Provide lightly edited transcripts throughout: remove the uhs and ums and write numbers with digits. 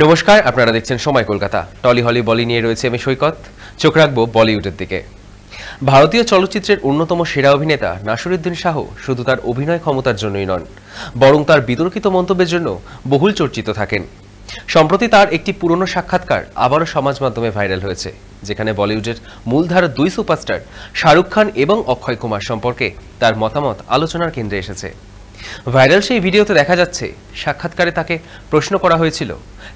নমস্কার, আপনারা দেখছেন সময় কলকাতা। টলি হলি বলি নিয়ে রয়েছে আমি সৈকত। চোখ রাখবো বলিউডের দিকে। ভারতীয় চলচ্চিত্রের অন্যতম সেরা অভিনেতা নাসিরুদ্দিন শাহ শুধু তার অভিনয় ক্ষমতার জন্যই নন, বরং তার বিতর্কিত মন্তব্যের জন্য বহুল চর্চিত থাকেন। সম্প্রতি তার একটি পুরনো সাক্ষাৎকার আবারও সমাজ মাধ্যমে ভাইরাল হয়েছে, যেখানে বলিউডের মূলধারার দুই সুপারস্টার শাহরুখ খান এবং অক্ষয় কুমার সম্পর্কে তার মতামত আলোচনার কেন্দ্রে এসেছে। ভাইরাল সেই ভিডিওতে দেখা যাচ্ছে, সাক্ষাৎকারে তাকে প্রশ্ন করা হয়েছিল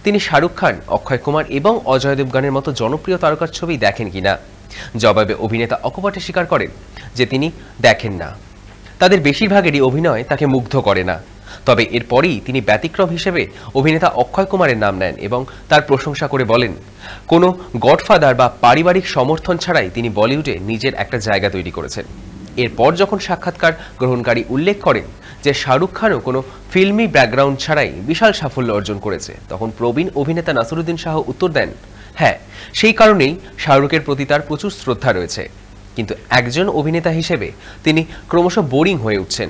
তিনি শাহরুখ খান, অক্ষয় কুমার এবং অজয় দেবগনের মতো জনপ্রিয় তারকার ছবি দেখেন কিনা। জবাবে অভিনেতা অকপটে স্বীকার করেন যে তিনি দেখেন না, তাদের বেশিরভাগেরই অভিনয় তাকে মুগ্ধ করে না। তবে এরপরই তিনি ব্যতিক্রম হিসেবে অভিনেতা অক্ষয় কুমারের নাম নেন এবং তার প্রশংসা করে বলেন, কোনো গডফাদার বা পারিবারিক সমর্থন ছাড়াই তিনি বলিউডে নিজের একটা জায়গা তৈরি করেছেন। এরপর যখন সাক্ষাৎকার গ্রহণকারী উল্লেখ করেন যে শাহরুখ খানও কোনো ফিল্মি ব্যাকগ্রাউন্ড ছাড়াই বিশাল সাফল্য অর্জন করেছে, তখন প্রবীণ অভিনেতা নাসিরুদ্দিন শাহ উত্তর দেন, হ্যাঁ, সেই কারণেই শাহরুখের প্রতি তার প্রচুর শ্রদ্ধা রয়েছে, কিন্তু একজন অভিনেতা হিসেবে তিনি ক্রমশ বোরিং হয়ে উঠছেন।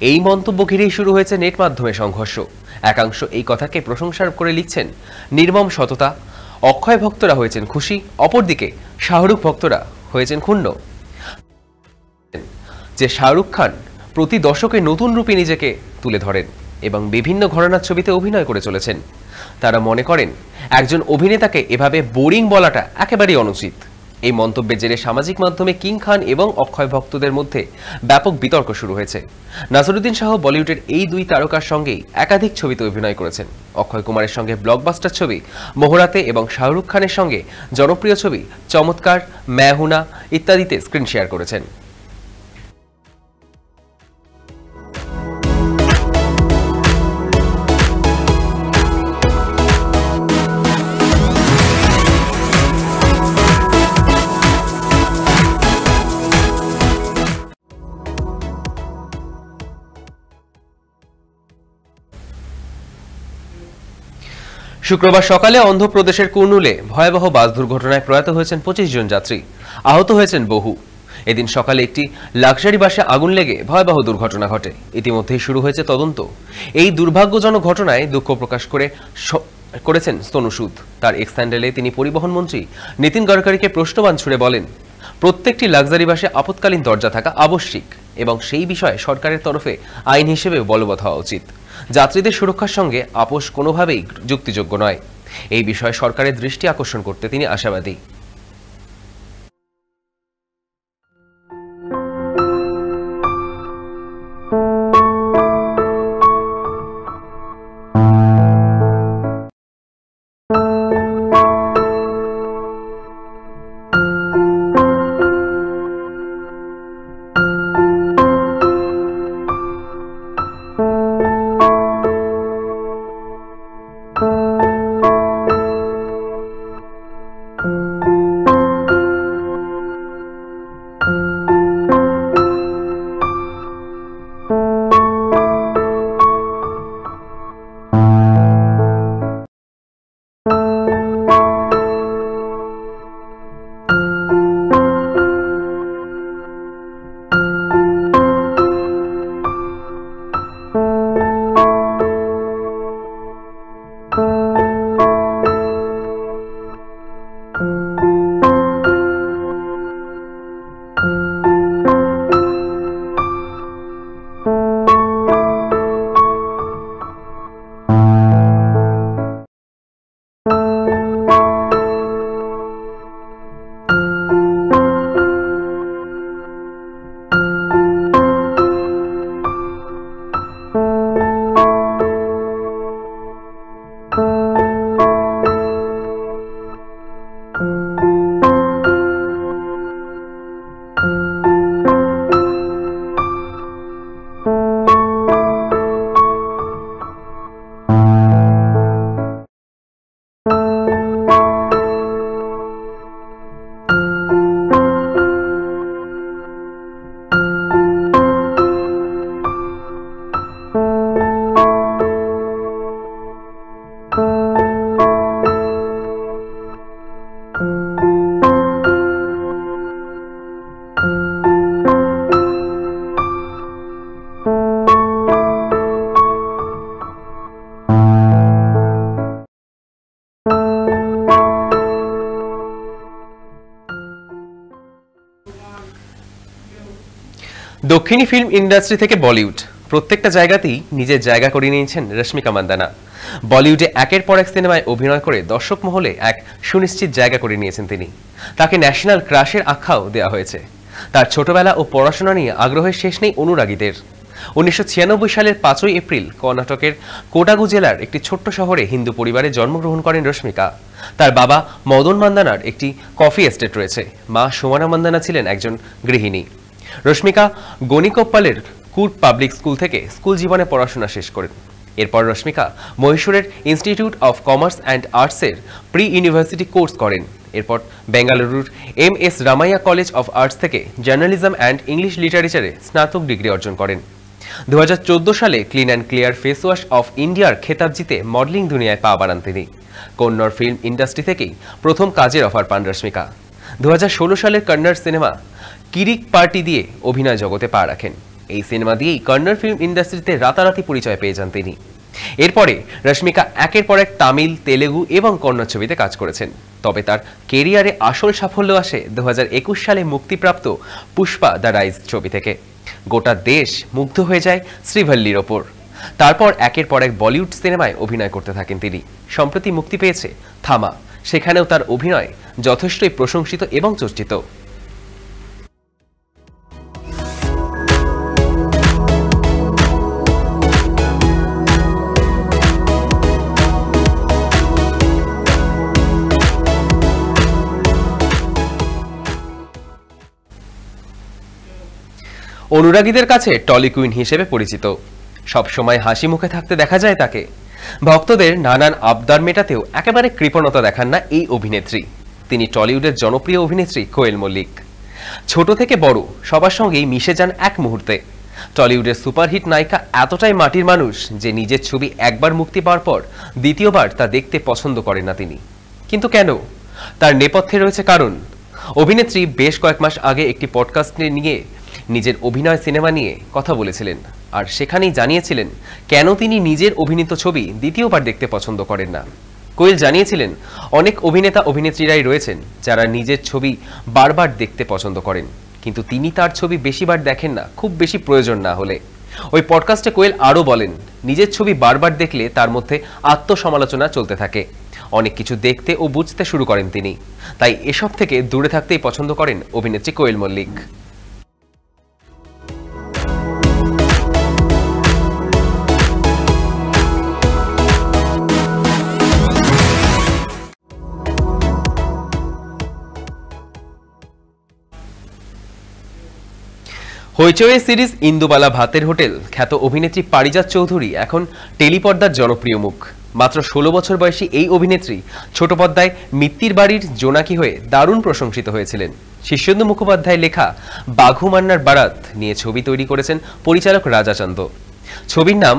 এই মন্তব্য ঘিরেই শুরু হয়েছে নেট মাধ্যমে সংঘর্ষ। একাংশ এই কথাকে প্রশংসা করে লিখছেন, নির্মম সততা, অক্ষয় ভক্তরা হয়েছেন খুশি, অপরদিকে শাহরুখ ভক্তরা হয়েছেন ক্ষুণ্ণ যে শাহরুখ খান প্রতি দশকে নতুন রূপে নিজেকে তুলে ধরেন এবং বিভিন্ন ঘরানার ছবিতে অভিনয় করে চলেছেন। তারা মনে করেন একজন অভিনেতাকে এভাবে বোরিং বলাটা একেবারেই অনুচিত। এই মন্তব্যের জেরে সামাজিক মাধ্যমে কিং খান এবং অক্ষয় ভক্তদের মধ্যে ব্যাপক বিতর্ক শুরু হয়েছে। নাসিরুদ্দিন শাহ বলিউডের এই দুই তারকার সঙ্গেই একাধিক ছবিতে অভিনয় করেছেন। অক্ষয় কুমারের সঙ্গে ব্লকবাস্টার ছবি মোহরাতে এবং শাহরুখ খানের সঙ্গে জনপ্রিয় ছবি চমৎকার, मैं हूं ना ইত্যাদিতে স্ক্রিন শেয়ার করেছেন। শুক্রবার সকালে অন্ধ্রপ্রদেশের কুর্নুলে ভয়াবহ বাস দুর্ঘটনায় প্রয়াত হয়েছেন 25 জন যাত্রী, আহত হয়েছেন বহু। এদিন সকালে একটি লাক্সারি বাসে আগুন লেগে ভয়াবহ দুর্ঘটনা ঘটে। ইতিমধ্যেই শুরু হয়েছে তদন্ত। এই দুর্ভাগ্যজনক ঘটনায় দুঃখ প্রকাশ করেছেন সোনু সুদ। তার এক্স হ্যান্ডেলে তিনি পরিবহন মন্ত্রী নীতিন গডকারিকে প্রশ্নবাণ ছুড়ে বলেন, প্রত্যেকটি লাক্সারি বাসে আপৎকালীন দরজা থাকা আবশ্যিক এবং সেই বিষয়ে সরকারের তরফে আইন হিসেবে বলবৎ হওয়া উচিত। যাত্রীদের সুরক্ষার সঙ্গে আপোষ কোনোভাবেই যুক্তিযোগ্য নয়। এই বিষয়ে সরকারের দৃষ্টি আকর্ষণ করতে তিনি আশাবাদী। দক্ষিণী ফিল্ম ইন্ডাস্ট্রি থেকে বলিউড প্রত্যেকটা জায়গাতেই নিজের জায়গা করে নিয়েছেন রশ্মিকা মান্দানা। বলিউডে একের পর এক সিনেমায় অভিনয় করে দর্শক মহলে এক সুনিশ্চিত জায়গা করে নিয়েছেন তিনি। তাকে ন্যাশনাল ক্রাশের আখ্যাও দেওয়া হয়েছে। তার ছোটবেলা ও পড়াশোনা নিয়ে আগ্রহের শেষ নেই অনুরাগীদের। 1996 সালের 5ই এপ্রিল কর্ণাটকের কোডাগু জেলার একটি ছোট্ট শহরে হিন্দু পরিবারে জন্মগ্রহণ করেন রশ্মিকা। তার বাবা মদন মান্দানার একটি কফি এস্টেট রয়েছে, মা সোমানা মান্দানা ছিলেন একজন গৃহিণী। রশ্মিকা গণিকোপ্পালের কুর্ট পাবলিক স্কুল থেকে স্কুল জীবনে পড়াশোনা শেষ করেন। এরপর রশ্মিকা মহীশূরের ইনস্টিটিউট অফ কমার্স অ্যান্ড আর্টসের প্রি ইউনিভার্সিটি কোর্স করেন। এরপর বেঙ্গালুরুর MS Ramaiah college of arts থেকে জার্নালিজম অ্যান্ড ইংলিশ লিটারেচারে স্নাতক ডিগ্রি অর্জন করেন। 2014 সালে clean and clear face wash of ইন্ডিয়ার খেতাব জিতে মডেলিং দুনিয়ায় পা বাড়ান তিনি। কন্নড় ফিল্ম ইন্ডাস্ট্রি থেকেই প্রথম কাজের অফার পান রশ্মিকা। 2016 সালের কন্নড় সিনেমা কিরিক পার্টি দিয়ে অভিনয় জগতে পা রাখেন। এই সিনেমা দিয়েই কন্নড় ফিল্ম ইন্ডাস্ট্রিতে রাতারাতি পরিচয় পেয়ে যান তিনি। এরপরে রশ্মিকা একের পর এক তামিল, তেলেগু এবং কন্নড় ছবিতে কাজ করেছেন। তবে তার কেরিয়ারে আসল সাফল্য আসে 2021 সালে মুক্তিপ্রাপ্ত পুষ্পা দ্য রাইজ ছবি থেকে। গোটা দেশ মুগ্ধ হয়ে যায় শ্রীভল্লির ওপর। তারপর একের পর এক বলিউড সিনেমায় অভিনয় করতে থাকেন তিনি। সম্প্রতি মুক্তি পেয়েছে থামা, সেখানেও তার অভিনয় যথেষ্টই প্রশংসিত এবং চর্চিত। অনুরাগীদের কাছে টলি কুইন হিসেবে পরিচিত। সবসময় হাসি মুখে থাকতে দেখা যায় তাকে। ভক্তদের নানান আবদার মেটাতেও একেবারে কৃপণতা দেখান না এই অভিনেত্রী। তিনি টলিউডের জনপ্রিয় অভিনেত্রী কোয়েল মল্লিক। ছোট থেকে বড় সবার সঙ্গেই মিশে যান এক মুহূর্তে। টলিউডের সুপারহিট নায়িকা এতটাই মাটির মানুষ যে নিজের ছবি একবার মুক্তি পাওয়ার পর দ্বিতীয়বার তা দেখতে পছন্দ করেন না তিনি। কিন্তু কেন? তার নেপথ্যে রয়েছে কারণ। অভিনেত্রী বেশ কয়েক মাস আগে একটি পডকাস্ট নিয়ে নিজের অভিনয় সিনেমা নিয়ে কথা বলেছিলেন, আর সেখানেই জানিয়েছিলেন কেন তিনি নিজের অভিনীত ছবি দ্বিতীয়বার দেখতে পছন্দ করেন না। কোয়েল জানিয়েছিলেন অনেক অভিনেতা অভিনেত্রীরাই রয়েছেন যারা নিজের ছবি বারবার দেখতে পছন্দ করেন, কিন্তু তিনি তার ছবি বেশিবার দেখেন না, খুব বেশি প্রয়োজন না হলে। ওই পডকাস্টে কোয়েল আরও বলেন, নিজের ছবি বারবার দেখলে তার মধ্যে আত্মসমালোচনা চলতে থাকে, অনেক কিছু দেখতে ও বুঝতে শুরু করেন তিনি। তাই এসব থেকে দূরে থাকতেই পছন্দ করেন অভিনেত্রী কোয়েল মল্লিক। হইচই সিরিজ ইন্দুবালা ভাতের হোটেল খ্যাত অভিনেত্রী পারিজাত চৌধুরী এখন টেলিপর্দার জনপ্রিয় মুখ। মাত্র 16 বছর বয়সী এই অভিনেত্রী ছোট পর্দায় মিত্তির বাড়ির জোনাকি হয়ে দারুণ প্রশংসিত হয়েছিলেন। শীর্ষেন্দু মুখোপাধ্যায় লেখা বাঘু মান্নার বারাত নিয়ে ছবি তৈরি করেছেন পরিচালক রাজা চান্দ। ছবির নাম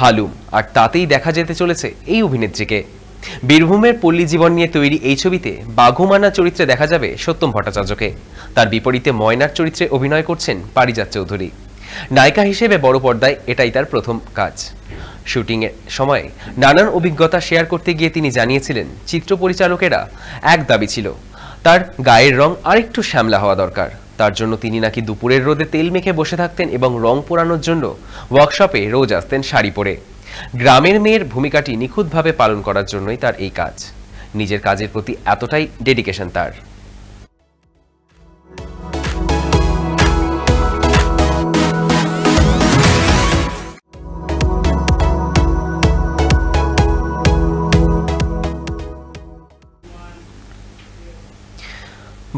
হালুম, আর তাতেই দেখা যেতে চলেছে এই অভিনেত্রীকে। বীরভূমের পল্লী জীবন নিয়ে তৈরি এই ছবিতে বাঘু মান্না চরিত্রে দেখা যাবে সত্যম ভট্টাচার্যকে। তার বিপরীতে ময়নার চরিত্রে অভিনয় করছেন পারিজাত চৌধুরী। নায়িকা হিসেবে বড় পর্দায় এটাই তার প্রথম কাজ। শুটিংয়ের সময় নানান অভিজ্ঞতা শেয়ার করতে গিয়ে তিনি জানিয়েছিলেন, চিত্র পরিচালকেরা এক দাবি ছিল, তার গায়ের রং আরেকটু শ্যামলা হওয়া দরকার। তার জন্য তিনি নাকি দুপুরের রোদে তেল মেখে বসে থাকতেন এবং রং পোড়ানোর জন্য ওয়ার্কশপে রোজ আসতেন শাড়ি পরে। গ্রামের মেয়ের ভূমিকাটি নিখুঁতভাবে পালন করার জন্যই তার এই কাজ। নিজের কাজের প্রতি এতটাই ডেডিকেশন তার।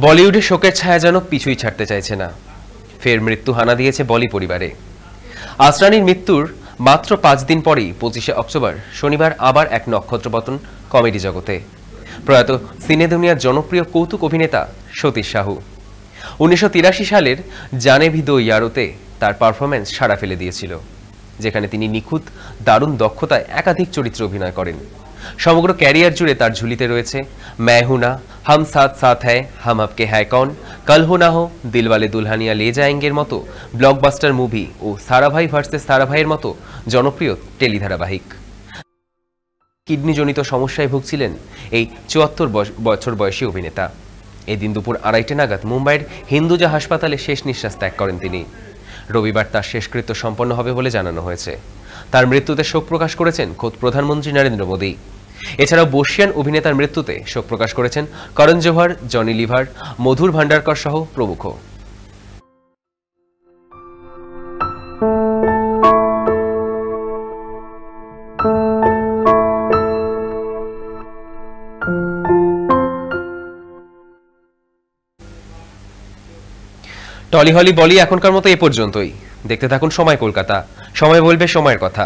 বলিউডে শোকের ছায়া যেন পিছুই ছাড়তে চাইছে না। ফের মৃত্যু হানা দিয়েছে বলি পরিবারে। আসরানির মৃত্যুর মাত্র 5 দিন পরেই 25শে অক্টোবর শনিবার আবার এক নক্ষত্রপতন কমেডি জগতে। প্রয়াত সিনে দুনিয়ার জনপ্রিয় কৌতুক অভিনেতা সতীশ সাহু। 1983 সালের জানে ভি দো ইয়ারোতে তার পারফরম্যান্স সাড়া ফেলে দিয়েছিল, যেখানে তিনি নিখুঁত দারুণ দক্ষতায় একাধিক চরিত্রে অভিনয় করেন। সমগ্র ক্যারিয়ার জুড়ে তার ঝুলিতে রয়েছে मैं हूं ना, हम साथ साथ है, हम आपके है कौन, कल हो ना हो, दिलवाले दुल्हनिया ले जाएंगे মতো ব্লকবাস্টার মুভি ও সারাভাই ভার্সেস সারাভাইয়ের মতো জনপ্রিয় টেলি ধারাবাহিক। কিডনিজনিত সমস্যায় ভুগছিলেন এই 74 বছর বয়সী অভিনেতা। এই দিন দুপুর 2:30 নাগাদ মুম্বাইয়ের হিন্দুজা হাসপাতালে শেষ নিঃশ্বাস ত্যাগ করেন তিনি। রবিবার তার শেষকৃত্য সম্পন্ন হবে বলে জানানো হয়েছে। তার মৃত্যুতে শোক প্রকাশ করেছেন খোদ প্রধানমন্ত্রী নরেন্দ্র মোদী। এছাড়াও বর্ষিয়ান অভিনেতার মৃত্যুতে শোক প্রকাশ করেছেন করণ জোহর, জনি লিভার, মধুর ভান্ডারকর সহ প্রমুখ। টলি হলি বলি এখনকার মতো এ পর্যন্তই। দেখতে থাকুন সময় কলকাতা। সময় বলবে সময়ের কথা।